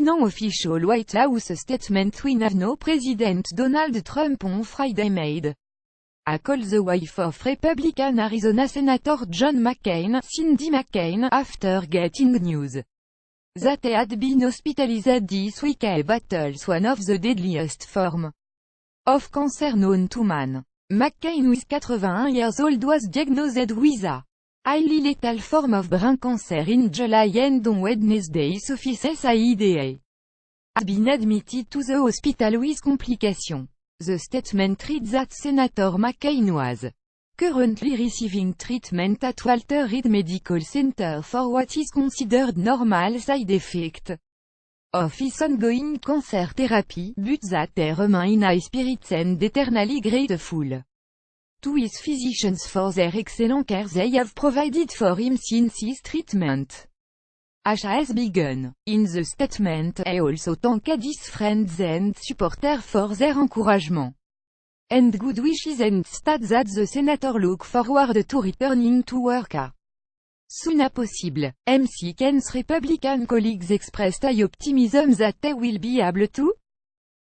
non official White House statement we have no President Donald Trump on Friday made a call the wife of Republican Arizona Senator John McCain, Cindy McCain, after getting news that he had been hospitalized this week and battles one of the deadliest form of cancer known to man. McCain, with 81 years old, was diagnosed with a highly lethal form of brain cancer in July and on Wednesday his office SIDA has been admitted to the hospital with complications. The statement reads that Senator McCain was currently receiving treatment at Walter Reed Medical Center for what is considered normal side effect of his ongoing cancer therapy, but that he remains in high spirits and eternally grateful to his physicians for their excellent care they have provided for him since his treatment has begun. In the statement, he also thanked his friends and supporters for their encouragement and good wishes and stated that the senator look forward to returning to work as soon as possible. McCain's Republican colleagues expressed high optimism that they will be able to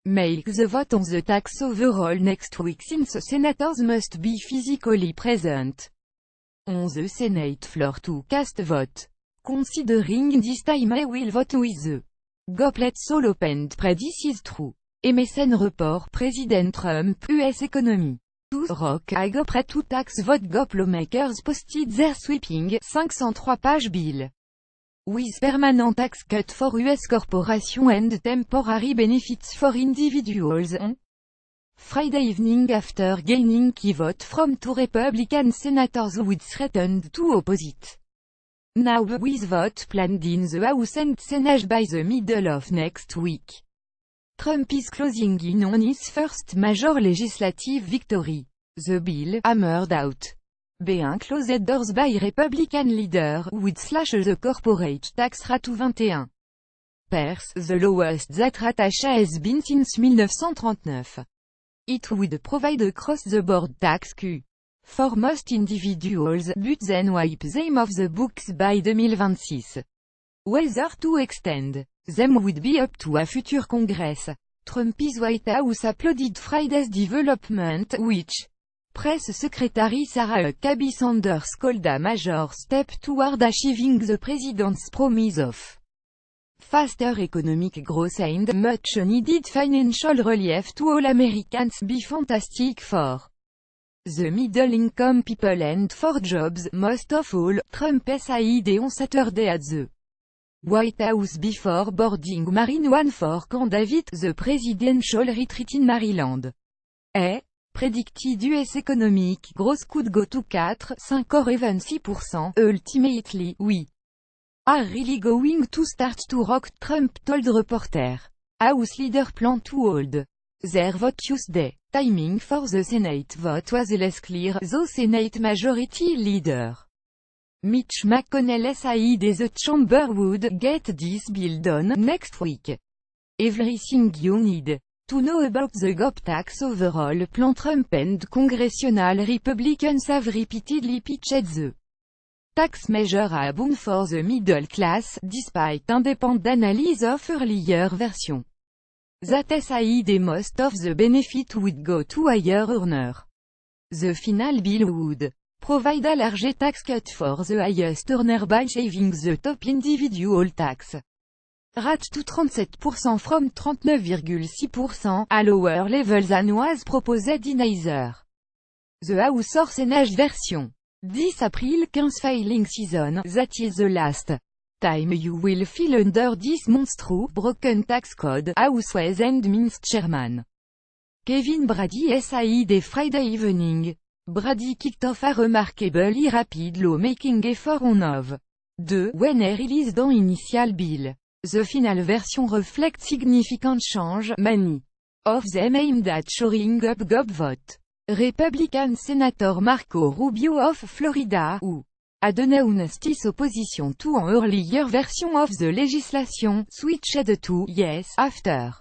make the vote on the tax overall next week since senators must be physically present on the Senate floor to cast a vote. Considering this time they will vote with the gates all opened. This is true. MSN report President Trump US economy. To rock I go prêt to tax vote GOP lawmakers posted their sweeping 503-page bill with permanent tax cut for US corporations and temporary benefits for individuals on Friday evening after gaining key vote from two Republican senators who would threatened to oppose it. Now, with vote planned in the House and Senate by the middle of next week, Trump is closing in on his first major legislative victory. The bill, hammered out behind closed doors by Republican leader, would slash the corporate tax rate to 21%, the lowest that rate has been since 1939. It would provide across-the-board tax cut for most individuals, but then wipe them off the books by 2026. Whether to extend them would be up to a future Congress. Trump's White House applauded Friday's development, which Press Secretary Sarah Huckabee Sanders called a major step toward achieving the president's promise of faster economic growth and much-needed financial relief to all Americans. Be fantastic for the middle-income people and for jobs. Most of all, Trump said on Saturday at the White House before boarding Marine One for Camp David, the presidential retreat in Maryland. He predicted US economic growth could go to 4, 5 or even 6%. Ultimately, we are really going to start to rock, Trump told reporter. House leader plan to hold their vote Tuesday. Timing for the Senate vote was less clear, though Senate Majority Leader Mitch McConnell said the chamber would get this bill done next week. Everything you need to know about the GOP tax overall plan. Trump and congressional Republicans have repeatedly pitched the tax measure a boon for the middle class, despite independent analysis of earlier version that said most of the benefit would go to higher earners. The final bill would provide a large tax cut for the highest earner by shaving the top individual tax rate to 37% from 39,6%, a lower level than was proposed in either the House or Senate version. 10 April 15 filing season, that is the last time you will feel under this monstrous, broken tax code, House Ways and Means Chairman Kevin Brady said Friday evening. Brady kicked off a remarkably rapid lawmaking effort on of 2 when he released an initial bill. The final version reflects significant change, many of them aimed at shoring up GOP vote. Republican Senator Marco Rubio of Florida, who had announced his opposition to an earlier version of the legislation, switched to yes after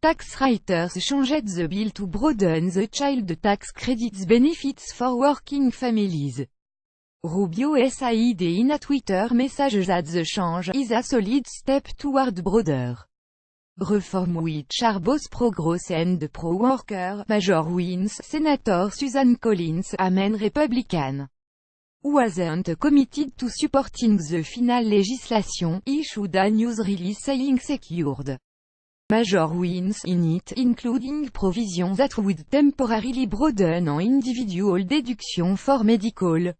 tax writers changed the bill to broaden the child tax credits benefits for working families. Rubio said in a Twitter message that the change is a solid step toward broader Reform which are both pro-growth and pro-worker. Major wins. Senator Susan Collins, a main Republican, wasn't committed to supporting the final legislation, issued a news release saying secured major wins in it, including provisions that would temporarily broaden an individual deduction for medical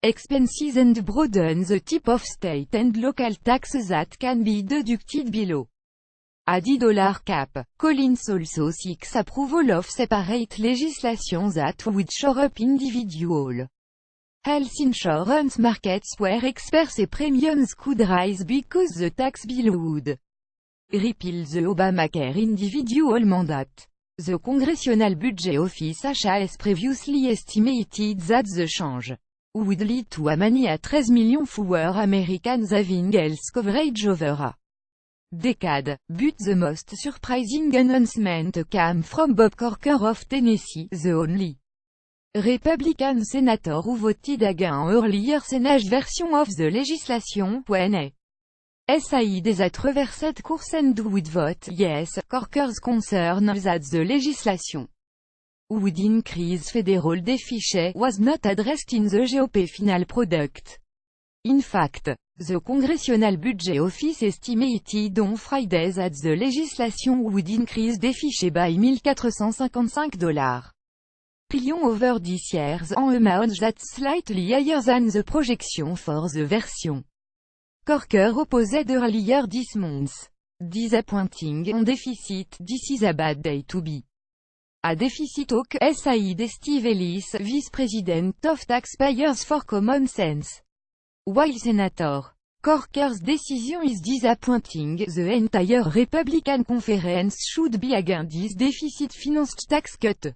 expenses and broaden the type of state and local taxes that can be deducted below a $10 cap. Collins also seeks approval of separate legislation that would shore up individual health insurance markets where experts say premiums could rise because the tax bill would repeal the Obamacare individual mandate. The Congressional Budget Office has previously estimated that the change would lead to a many a 13 million fewer Americans having health coverage over a decade, but the most surprising announcement came from Bob Corker of Tennessee, the only Republican senator who voted against an earlier Senate version of the legislation, when a side that reversed course and would vote yes. Corker's concern that the legislation would increase federal deficit was not addressed in the GOP final product. In fact, the Congressional Budget Office estimated on Friday that the legislation would increase deficit by $1,455 trillion over this year's, an amount that's slightly higher than the projection for the version Corker opposed earlier this month. Disappointing on deficit. This is a bad day to be a deficit talk, said Steve Ellis, Vice President of Taxpayers for Common Sense. While Senator Corker's decision is disappointing, the entire Republican conference should be against this deficit-financed tax cut.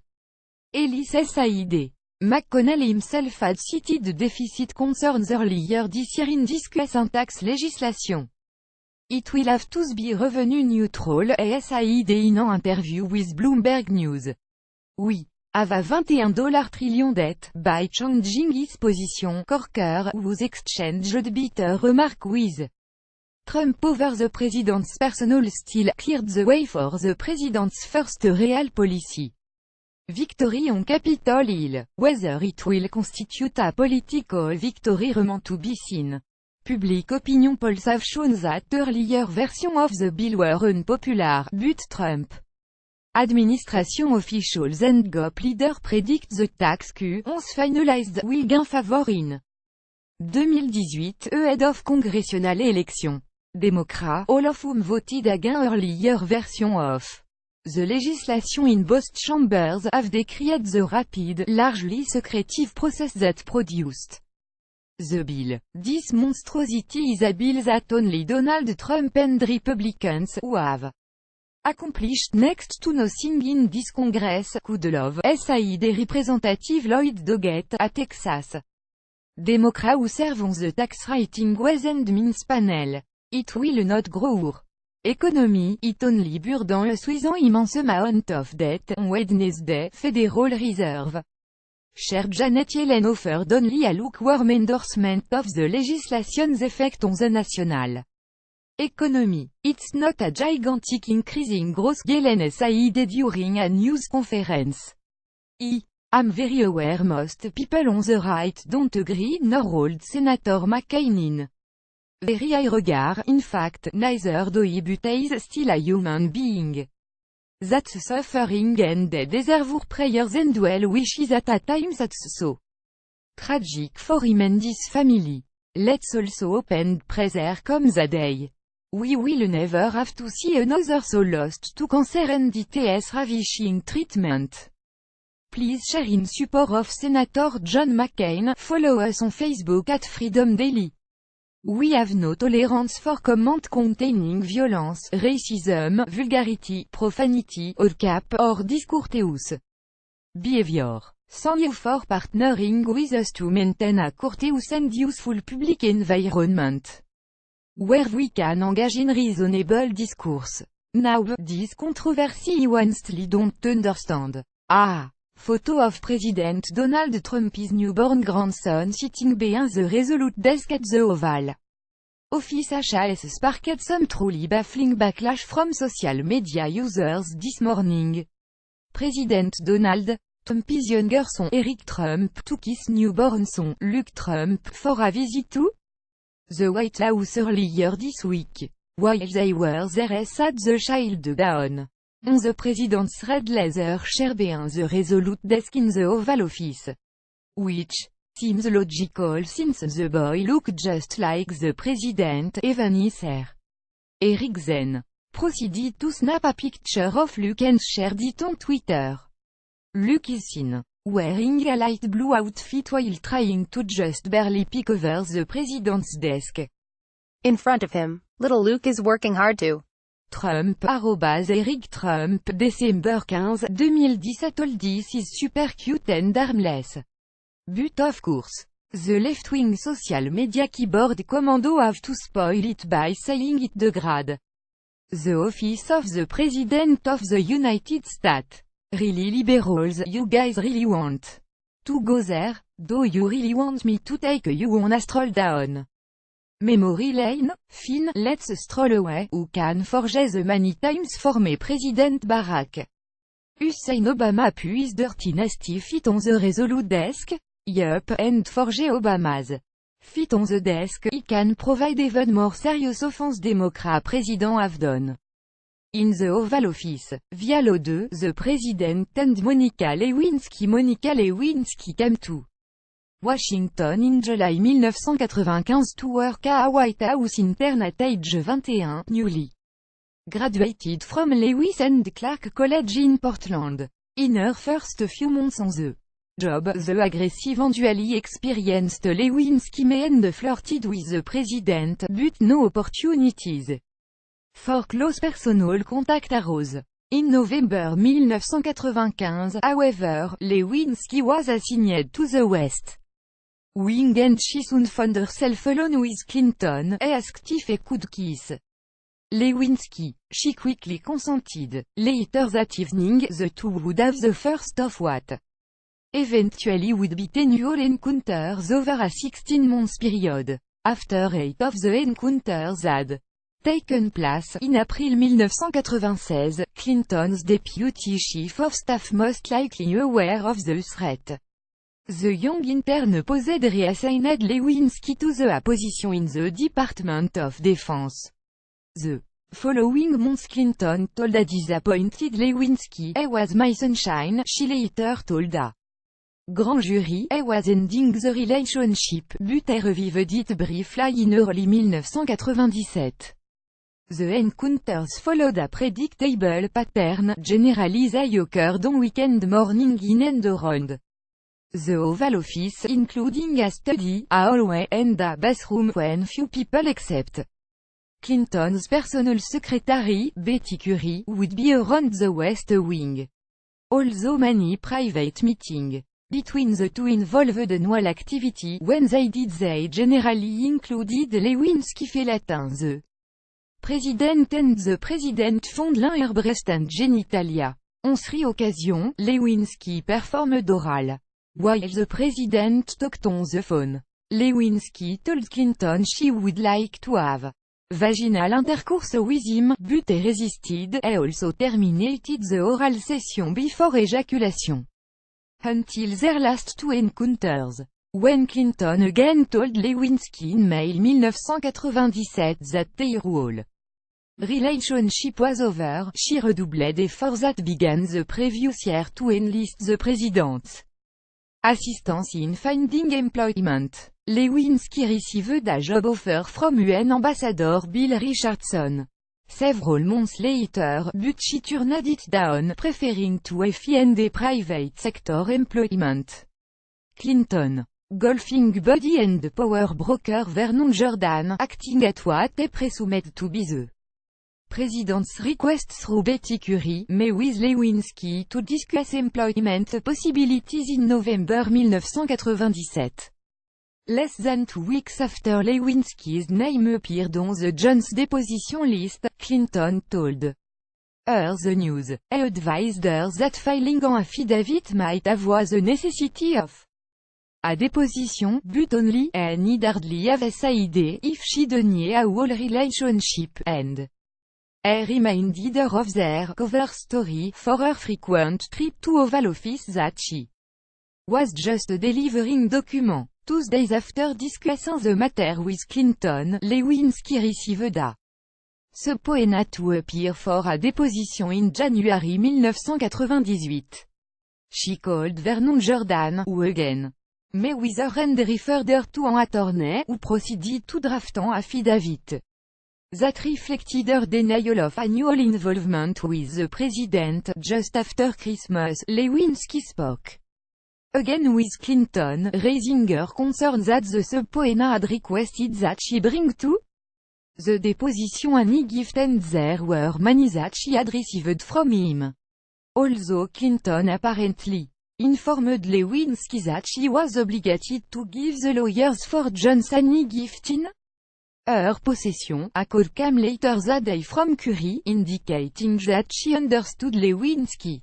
Ellis said. McConnell himself had cited deficit concerns earlier this year in discussing tax legislation. It will have to be revenue neutral, said in an interview with Bloomberg News. We have a $21 trillion debt, by changing his position. Corker, whose exchanged bitter remark with Trump over the president's personal style, cleared the way for the president's first real policy victory on Capitol Hill. Whether it will constitute a political victory remains to be seen. Public opinion polls have shown that earlier versions of the bill were unpopular, but Trump administration officials and GOP leaders predict the tax cut, once finalized, will gain favor in 2018, ahead of congressional election. Democrats, all of whom voted against earlier version of the legislation in both chambers, have decried the rapid, largely secretive process that produced the bill. This monstrosity is a bill that only Donald Trump and Republicans, who have accomplished next to nothing in this Congress, could love, said Representative Lloyd Doggett, a Texas Democrat who serves on the Tax Writing Ways and Means panel. It will not grow our economy, it only burden us with an immense amount of debt. On Wednesday, Federal Reserve Chair Janet Yellen offered only a lukewarm endorsement of the legislation's effect on the national economy. It's not a gigantic increase in growth, Yellen said during a news conference. I'm very aware most people on the right don't agree, nor hold Senator McCain in very high regard. In fact, neither do he, but he's still a human being that's suffering and they deserve our prayers and well wishes at a time that's so tragic for him and his family. Let's also hope and pray there comes a day we will never have to see another soul lost to cancer and its ravishing treatment. Please share in support of Senator John McCain. Follow us on Facebook at Freedom Daily. We have no tolerance for comment containing violence, racism, vulgarity, profanity, all cap, or discourteous behavior. Thank you for partnering with us to maintain a courteous and useful public environment where we can engage in reasonable discourse. Now, this controversy you honestly don't understand. Photo of President Donald Trump's newborn grandson sitting behind the Resolute desk at the Oval Office has sparked some truly baffling backlash from social media users this morning. President Donald Trump's younger son Eric Trump took his newborn son, Luke Trump, for a visit to the White House earlier this week. While they were there sat the child down on the president's red leather chair behind the resolute desk in the Oval Office. Which seems logical since the boy looked just like the president, even his hair. Eric then proceeded to snap a picture of Luke and shared it on Twitter. Luke is seen wearing a light blue outfit while trying to just barely peek over the president's desk. In front of him, little Luke is working hard to. Trump, @Eric Trump, December 15, 2017. All this is super cute and harmless. But of course, the left-wing social media keyboard commando have to spoil it by saying it degrade the office of the President of the United States. Really liberals, you guys really want to go there? Do you really want me to take you on a stroll down memory lane? Fine, let's stroll away. Who can forget the many times former President Barack Hussein Obama pu his dirty nasty feet on the resolute desk? Yup, and forget Obama's feet on the desk, he can provide even more serious offense Democrat President have done. In the Oval Office, via l'O2, the President and Monica Lewinsky came to Washington in July 1995 to work at a White House intern at age 21, newly graduated from Lewis and Clark College in Portland. In her first few months on the job, the aggressive and dually experienced Lewinsky may end flirted with the President, but no opportunities for close personal contact arose. In November 1995, however, Lewinsky was assigned to the West Wing and she soon found herself alone with Clinton, asked if he could kiss Lewinsky. She quickly consented. Later that evening, the two would have the first of what eventually would be 10 encounters over a 16-month period. After 8 of the encounters had taken place in April 1996, Clinton's deputy chief of staff most likely aware of the threat. The young intern posed reassigned Lewinsky to the position in the Department of Defense. The following month Clinton told a disappointed Lewinsky, "I was my sunshine," she later told a grand jury, "I was ending the relationship, but I revived it briefly in early 1997. The encounters followed a predictable pattern, generally they occurred on weekend morning in and around the Oval Office, including a study, a hallway, and a bathroom when few people except Clinton's personal secretary, Betty Curie, would be around the West Wing. Although many private meetings between the two involved annual activity, when they did they generally included Lewinsky felatin the President and the President fond l'un her breast and genitalia. On 3 occasions, Lewinsky performed oral while the President talked on the phone. Lewinsky told Clinton she would like to have vaginal intercourse with him, but he resisted. He also terminated the oral session before ejaculation. Until their last 2 encounters. When Clinton again told Lewinsky in May 1997 that their whole relationship was over, she redoubled efforts that began the previous year to enlist the President's assistance in finding employment. Lewinsky received a job offer from UN Ambassador Bill Richardson several months later, but she turned it down, preferring to find a private sector employment. Clinton golfing buddy and power broker Vernon Jordan, acting at what he presumed to be the President's request through Betty Curie, met with Lewinsky to discuss employment possibilities in November 1997. Less than 2 weeks after Lewinsky's name appeared on the Jones deposition list, Clinton told her the news. He advised her that filing an affidavit might have was a necessity of À deposition, but only, and hardly have said if she denied a whole relationship, and reminded her of their cover story, for her frequent trip to Oval Office that she was just delivering document. 2 days after discussing the matter with Clinton, Lewinsky received a subpoena to appear for a deposition in January 1998. She called Vernon Jordan, who again met with her and referred her to an attorney, who proceeded to draft an affidavit that reflected her denial of annual involvement with the president. Just after Christmas, Lewinsky spoke again with Clinton, raising her concern that the subpoena had requested that she bring to the deposition any gift, and there were many that she had received from him. Although Clinton apparently informed Lewinsky that she was obligated to give the lawyers for Johnson any gift in her possession, a call came later that day from Curry, indicating that she understood Lewinsky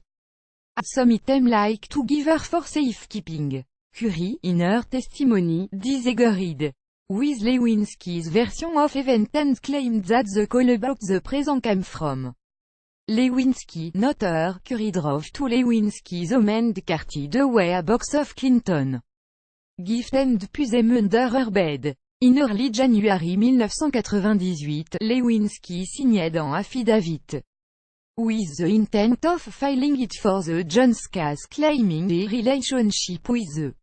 had some item like to give her for safekeeping. Curry, in her testimony, disagreed with Lewinsky's version of events and claimed that the call about the present came from Lewinsky, not her. Curry drove to Lewinsky's home and carted away a box of Clinton gift and put them under her bed. In early January 1998, Lewinsky signed an affidavit with the intent of filing it for the Jones case, claiming the relationship with the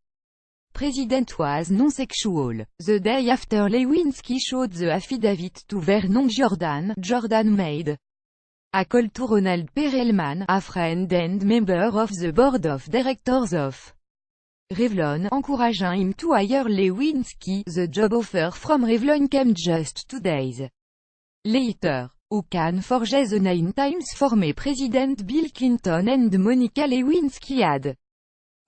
president was non-sexual. The day after Lewinsky showed the affidavit to Vernon Jordan, Jordan made a call to Ronald Perelman, a friend and member of the board of directors of Revlon, encouraging him to hire Lewinsky. The job offer from Revlon came just 2 days later. Who can forge the 9 times former President Bill Clinton and Monica Lewinsky had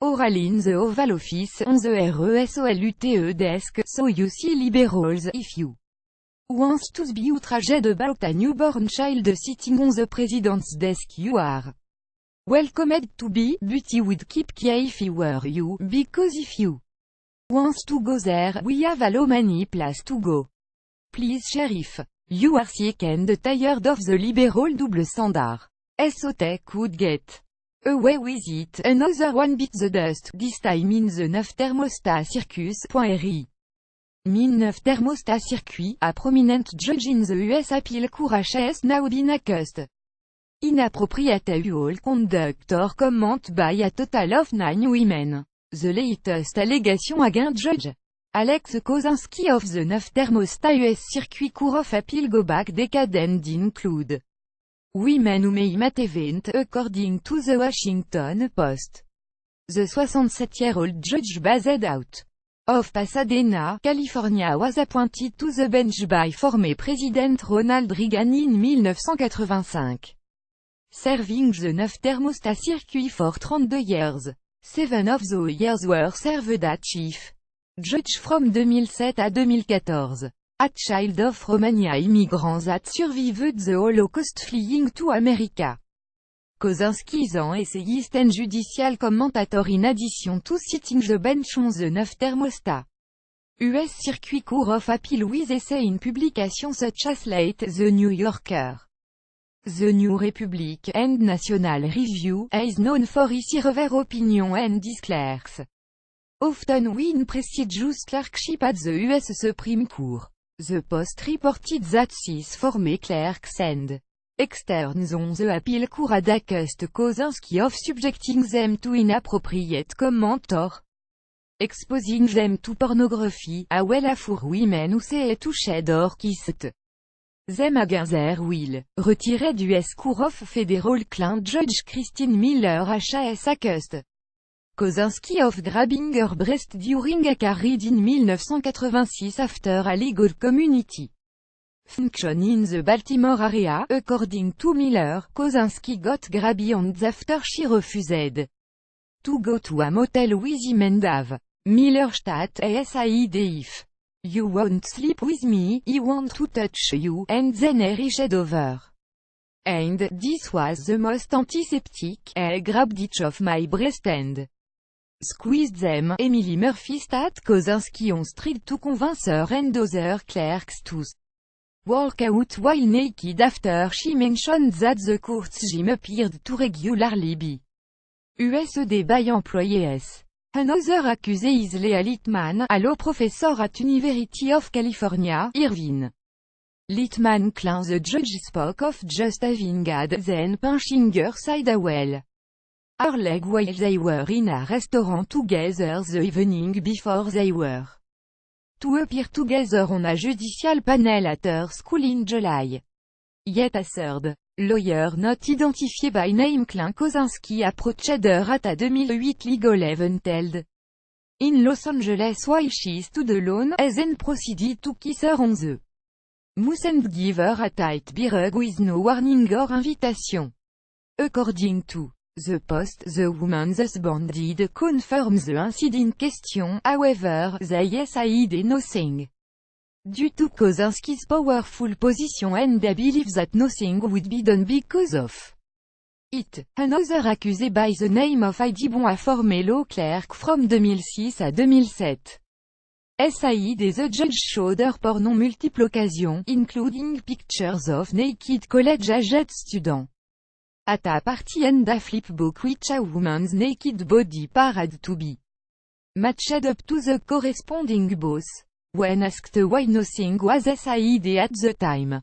oral in the Oval Office, on the RESOLUTE desk, so you see liberals, if you want to be outraged about a newborn child sitting on the president's desk, you are welcomed to be, but he would keep quiet if he were you, because if you want to go there, we have a many place to go. Please sheriff. You are sick and tired of the liberal double standard. So they could get away with it. Another one bit the dust, this time in the 9 thermostat circus.ri. Min 9 thermostat circuit, a prominent judge in the US appeal court has now been accused inappropriate sexual conduct or comment by a total of 9 women. The latest allegation against Judge Alex Kozinski of the 9 thermostat US Circuit Court of Appeal go back decade and include women who may met event, according to the Washington Post. The 67-year-old judge based out of Pasadena, California was appointed to the bench by former President Ronald Reagan in 1985. Serving the 9 thermostat circuit for 32 years. 7 of those years were served as chief judge from 2007 à 2014. A child of Romania immigrants that survived the Holocaust fleeing to America. Kozinski is an essayist and judicial commentator in addition to sitting the bench on the 9 thermostat US Circuit Court of Appeal with essay in publications such as Slate, The New Yorker, The New Republic, and National Review. He is known for his rare opinion and his clerks often win prestigious clerkship at the US Supreme Court. The Post reported that 6 former clerks and externs on the appeal court had accused Kozinski of subjecting them to inappropriate comment or exposing them to pornography, as well as for women who say touched or kissed them against their will. Retiré du US Court of Federal Client Judge Christine Miller has accused Kozinski of grabbing her breast during a car ride in 1986 after a legal community function in the Baltimore area. According to Miller, Kozinski got grabby and after she refused to go to a motel with him and have Miller stat aside if you won't sleep with me, he want to touch you, and then he reached over. And this was the most antiseptic, I grabbed each of my breast and squeezed them, Emily Murphy stat Kozinski on street to convincer and other clerks to walk out while naked after she mentioned that the court's gym appeared to regularly be used by employees. Another accusé is Leah Littman, a law professor at University of California, Irvine. Littman claims the judge spoke of just having had then punching her side well. Her leg while they were in a restaurant together the evening before they were to appear together on a judicial panel at her school in July. Yet a third lawyer not identified by name claimed Kozinski approached her at a 2008 legal event held in Los Angeles while she stood alone, and then proceeded to kiss her on the mouth and give her a tight hug with no warning or invitation. According to the Post, the woman's husband did confirm the incident question, however, they said nothing. Due to Kozinski's powerful position and they believe that nothing would be done because of it. Another accusé by the name of Heidi Bon a former law clerk from 2006 à 2007. SAID the judge showed her porn on multiple occasions, including pictures of naked college-aged students at a party and a flipbook which a woman's naked body appeared to be matched up to the corresponding boss. When asked why nothing was said at the time,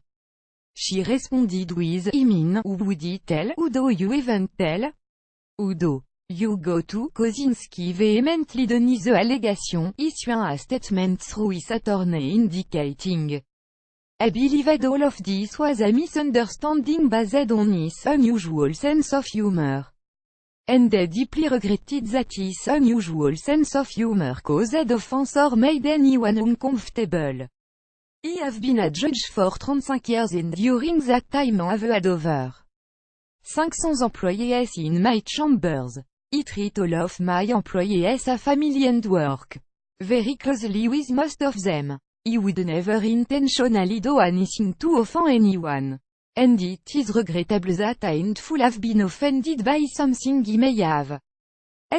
she responded with, I mean, who would he tell? Who do you even tell? Who do you go to? Kozinski vehemently denies the allegation, issuing a statement through his attorney indicating I believed all of this was a misunderstanding based on his unusual sense of humor. And they deeply regretted that his unusual sense of humor caused offense or made anyone uncomfortable. He have been a judge for 35 years and during that time have had over 500 employees in my chambers. I treat all of my employees a family and work very closely with most of them. He would never intentionally do anything to offend anyone. And it is regrettable that a handful have been offended by something he may have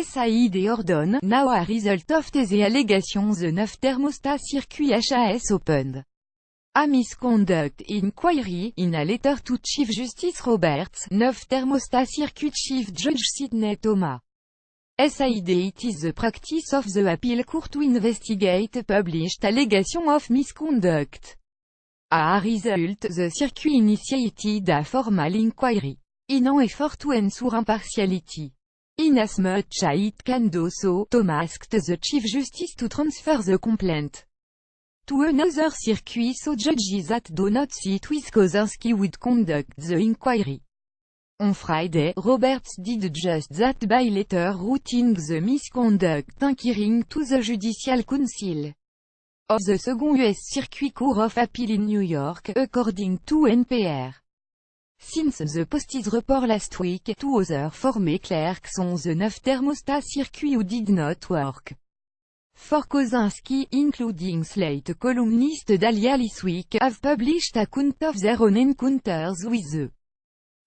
said or done. Now a result of the allegations the 9 thermostat circuit HAS opened a misconduct inquiry, in a letter to Chief Justice Roberts, 9 thermostat circuit Chief Judge Sidney Thomas. SAID it is the practice of the appeal court to investigate published allegation of misconduct. As a result, the circuit initiated a formal inquiry, in an effort to ensure impartiality. Inasmuch as it can do so, Thomas asked the Chief Justice to transfer the complaint to another circuit so judges that do not sit with Kozinski would conduct the inquiry. On Friday, Roberts did just that by letter routing the misconduct inquiry to the Judicial Council of the Second U.S. Circuit Court of Appeal in New York, according to NPR. Since the Post's report last week, 2 other former clerks on the 9 thermostat circuit who did not work for Kozinski, including Slate columnist Dahlia Lithwick, have published accounts of their own encounters with the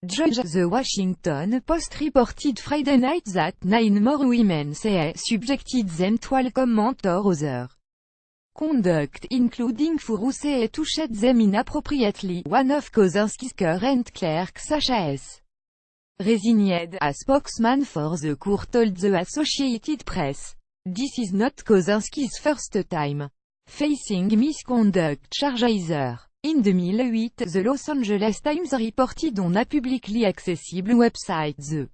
judge. The Washington Post reported Friday night that 9 more women say subjected them to all comment or other conduct, including for who say touched them inappropriately. One of Kozinski's current clerks, HAS resigned, a spokesman for the court told the Associated Press. This is not Kozinski's first time facing misconduct charges. In 2008, the Los Angeles Times reported on a publicly accessible website the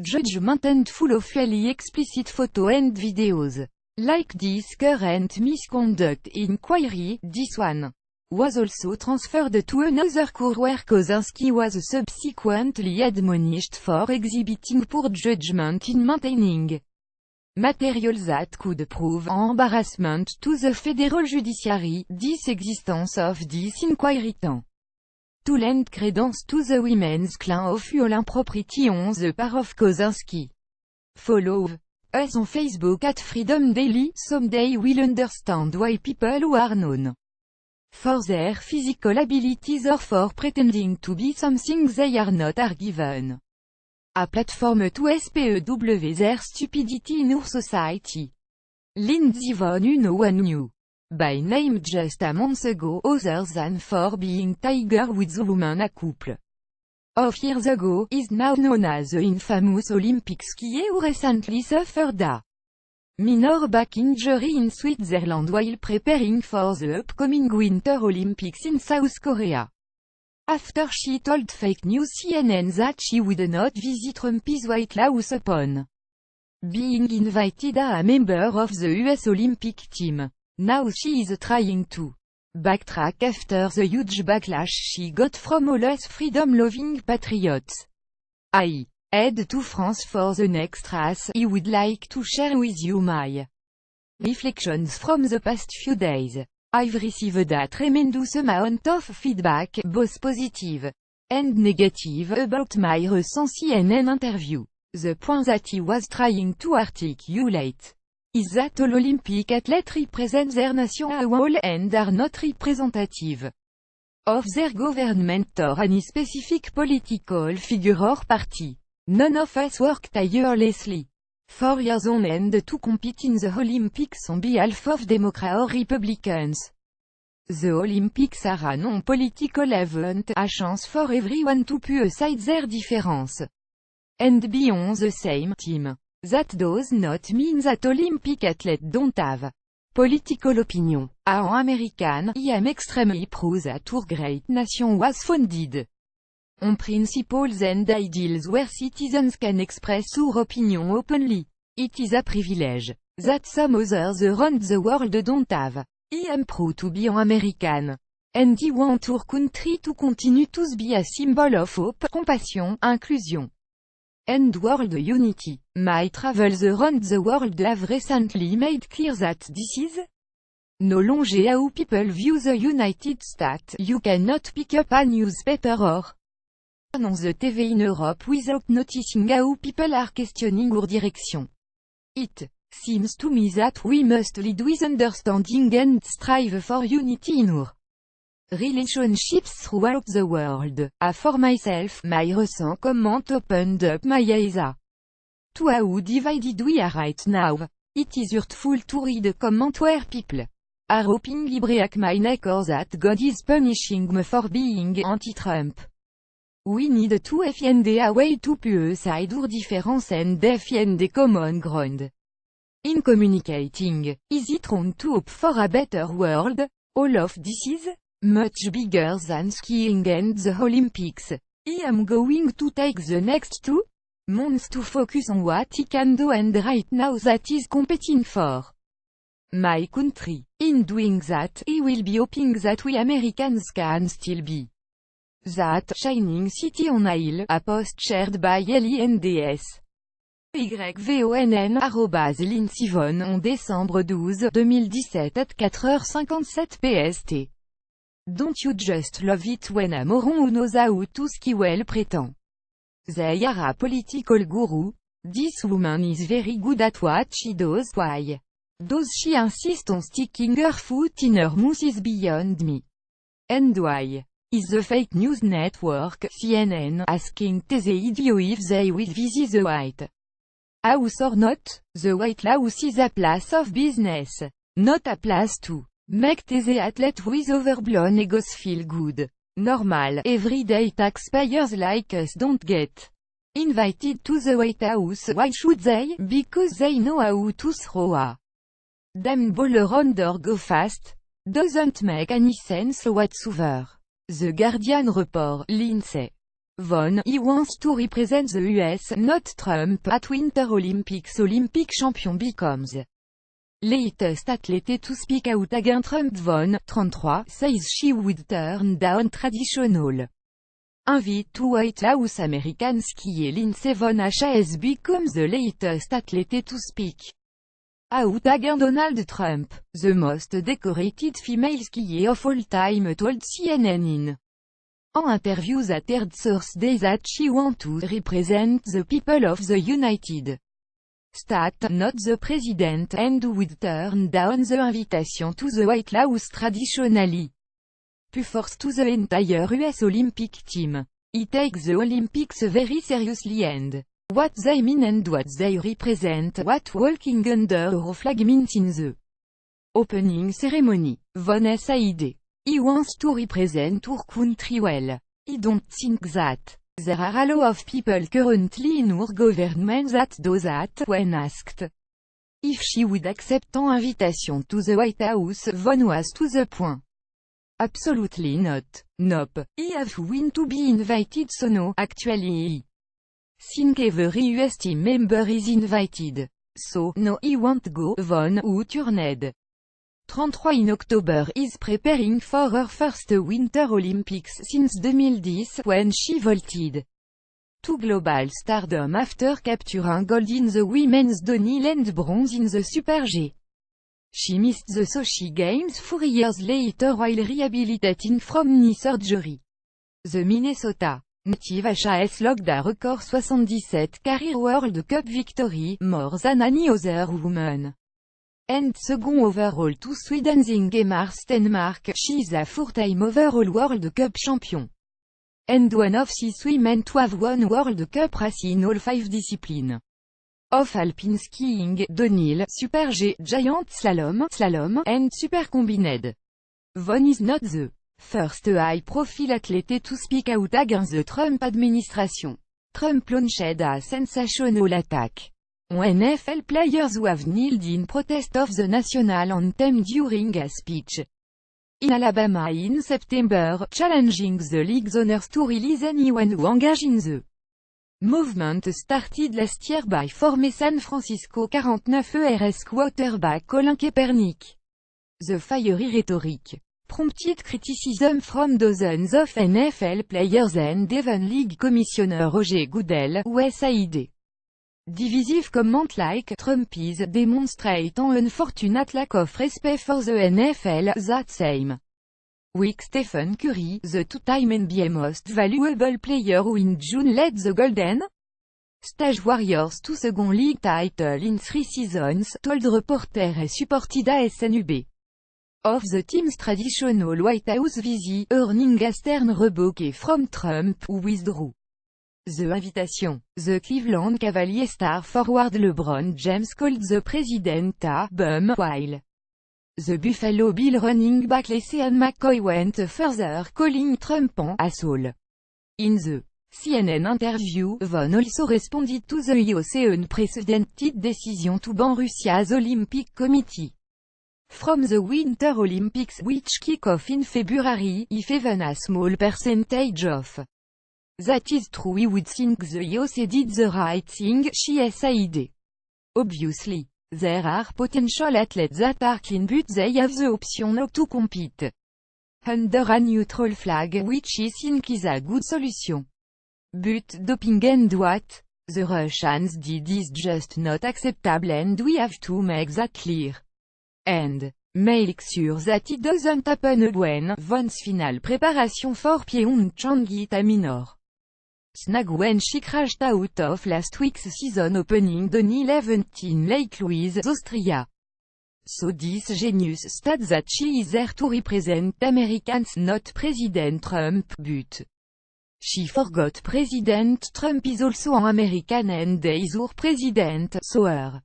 judgment and full of fairly explicit photos and videos. Like this current misconduct inquiry, this one was also transferred to another court where Kozinski was subsequently admonished for exhibiting poor judgment in maintaining material that could prove embarrassment to the federal judiciary. This existence of this inquiry tend to lend credence to the women's claim of full impropriety on the part of Kozinski. Follow us on Facebook at Freedom Daily. Someday we'll understand why people who are known for their physical abilities or for pretending to be something they are not are given A platform to SPEW their stupidity in our society. Lindsey Vonn one knew. By name just a month ago other than for being Tiger Woods woman a couple of years ago, is now known as the infamous Olympic skier who recently suffered a minor back injury in Switzerland while preparing for the upcoming Winter Olympics in South Korea. After she told fake news CNN that she would not visit Trump's White House upon being invited as a member of the US Olympic team. Now she is trying to backtrack after the huge backlash she got from all us freedom-loving patriots. I head to France for the next race. I would like to share with you my reflections from the past few days. I've received a tremendous amount of feedback, both positive and negative, about my recent CNN interview. The point that I was trying to articulate is that all Olympic athletes represent their nation as a whole and are not representative of their government or any specific political figure or party. None of us work tirelessly for years on end to compete in the Olympics on behalf of Democrats or Republicans. The Olympics are a non-political event, a chance for everyone to put aside their difference and be on the same team. That does not mean that Olympic athletes don't have political opinion. As an American, I am extremely proud that our great nation was founded on principles and ideals where citizens can express their opinion openly. It is a privilege that some others around the world don't have. I am proud to be an American, and I want our country to continue to be a symbol of hope, compassion, inclusion, and world unity. My travels around the world have recently made clear that this is no longer how people view the United States. You cannot pick up a newspaper or turn on the TV in Europe without noticing how people are questioning our direction. It seems to me that we must lead with understanding and strive for unity in our relationships throughout the world. As for myself, my recent comment opened up my eyes to how divided we are right now. It is hurtful to read a comment where people are hoping I break my neck or that God is punishing me for being anti-Trump. We need to find a way to put aside our difference and find a common ground. In communicating, is it wrong to hope for a better world? All of this is much bigger than skiing and the Olympics. I am going to take the next 2 months to focus on what I can do and right now that is competing for my country. In doing that, I will be hoping that we Americans can still be that shining city on a hill. A post shared by LINDS YVONN @Lindsey Vonn en décembre 12, 2017 at 4h57 PST. Don't you just love it when a moron who knows how to ski well pretend they are a political guru? This woman is very good at what she does. Why does she insist on sticking her foot in her mouth is beyond me. And why is the fake news network, CNN, asking the idiot if they will visit the White House or not? The White House is a place of business, not a place to make the athlete with overblown egos feel good. Normal, everyday taxpayers like us don't get invited to the White House. Why should they? Because they know how to throw a damn ball around or go fast. Doesn't make any sense whatsoever. The Guardian report, Lindsey Vonn, he wants to represent the US, not Trump, at Winter Olympics. Olympic champion becomes latest athlete to speak out against Trump. Vonn, 33, says she would turn down traditional invite to White House. American skier Lindsey Vonn has become the latest athlete to speak out against Donald Trump, the most decorated female skier of all time, told CNN in an interview that aired Thursday that she wants to represent the people of the United States, not the president, and would turn down the invitation to the White House traditionally to force to the entire US Olympic team. He takes the Olympics very seriously and what they mean and what they represent, what walking under our flag means in the opening ceremony. Von Said. He wants to represent our country well. I don't think that there are a lot of people currently in our government that do that. When asked if she would accept an invitation to the White House, Von was to the point. Absolutely not. Nope. I have to win to be invited, so no. Actually, I think every US team member is invited. So, no, I won't go. Von, who turned 33 in October, is preparing for her first Winter Olympics since 2010, when she vaulted to global stardom after capturing gold in the women's downhill and bronze in the Super G. She missed the Sochi Games 4 years later while rehabilitating from knee surgery. The Minnesota native HAS logged a record 77 career World Cup victory, more than any other woman. And second overall to Sweden's Ingemar Stenmark. She is a 4-time overall World Cup champion. And one of 6 women to have won World Cup race in all 5 disciplines. Of alpine skiing, downhill, Super G, giant slalom, and super combined. Von is not the first high-profile athlete to speak out against the Trump administration. Trump launched a sensational attack on NFL players who have kneeled in protest of the national anthem during a speech in Alabama in September, challenging the league's owners to release anyone who engaged in the movement started last year by former San Francisco 49 ERS quarterback Colin Kaepernick. The fiery rhetoric prompted criticism from dozens of NFL players and even League Commissioner Roger Goodell, USAID. Divisive comment like Trump is demonstrate an unfortunate lack of respect for the NFL. That same week Stephen Curry, the two-time NBA Most Valuable Player who in June led the Golden State Warriors to second league title in 3 seasons, told reporter et supported a SNUB of the team's traditional White House visit, earning a stern rebuke from Trump, who withdrew the invitation. The Cleveland Cavaliers star forward LeBron James called the president a bum, while the Buffalo Bill running back LeSean McCoy went further, calling Trump an asshole. In the CNN interview, Von also responded to the IOC unprecedented decision to ban Russia's Olympic Committee from the Winter Olympics, which kick off in February. If even a small percentage of that is true, we would think the IOC did the right thing, she said. Obviously, there are potential athletes that are clean but they have the option not to compete under a neutral flag, which I think is a good solution. But doping and what the Russians did is just not acceptable and we have to make that clear. And make sure that it doesn't happen again. Von's final preparation for Pyeongchang hit a minor snag when she crashed out of last week's season opening downhill event in Lake Louise, Austria. So this genius states that she is there to represent Americans, not President Trump, but she forgot President Trump is also an American and is our president, so her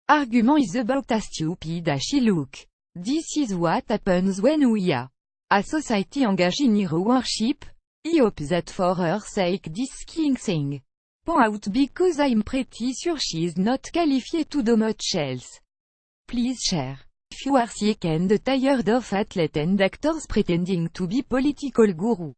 argument is about as stupid as she look. This is what happens when we are a society engaged in hero worship. I hope that for her sake this skiing thing pan out because I'm pretty sure she is not qualified to do much else. Please share. If you are sick and tired of athletes and actors pretending to be political guru.